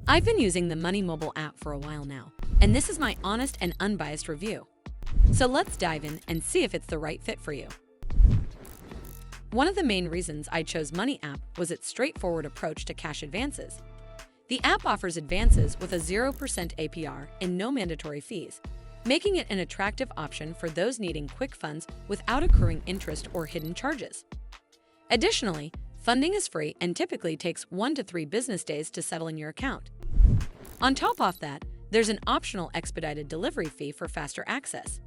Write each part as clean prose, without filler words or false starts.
I've been using the Money mobile app for a while now, and this is my honest and unbiased review. So let's dive in and see if it's the right fit for you. One of the main reasons I chose Money app was its straightforward approach to cash advances. The app offers advances with a 0% APR and no mandatory fees, making it an attractive option for those needing quick funds without accruing interest or hidden charges. Additionally, funding is free and typically takes 1 to 3 business days to settle in your account. On top of that, there's an optional expedited delivery fee for faster access.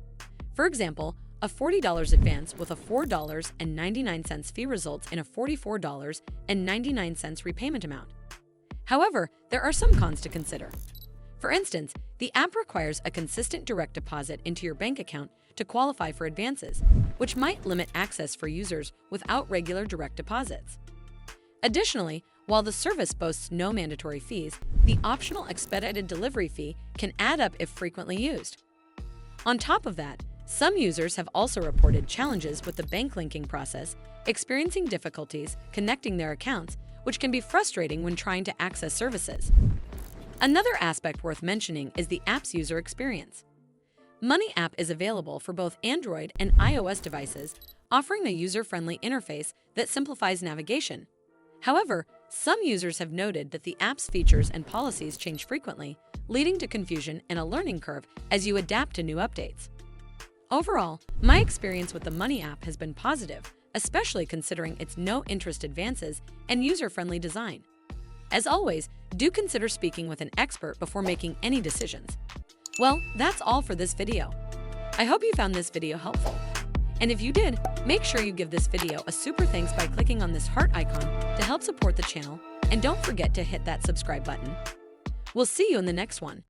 For example, a $40 advance with a $4.99 fee results in a $44.99 repayment amount. However, there are some cons to consider. For instance, the app requires a consistent direct deposit into your bank account to qualify for advances, which might limit access for users without regular direct deposits. Additionally, while the service boasts no mandatory fees, the optional expedited delivery fee can add up if frequently used. On top of that, some users have also reported challenges with the bank linking process, experiencing difficulties connecting their accounts, which can be frustrating when trying to access services. Another aspect worth mentioning is the app's user experience. Money app is available for both Android and iOS devices, offering a user-friendly interface that simplifies navigation. However, some users have noted that the app's features and policies change frequently, leading to confusion and a learning curve as you adapt to new updates. Overall, my experience with the Money app has been positive, especially considering its no-interest advances and user-friendly design. As always, do consider speaking with an expert before making any decisions. Well, that's all for this video. I hope you found this video helpful. And if you did, make sure you give this video a super thanks by clicking on this heart icon to help support the channel, and don't forget to hit that subscribe button. We'll see you in the next one.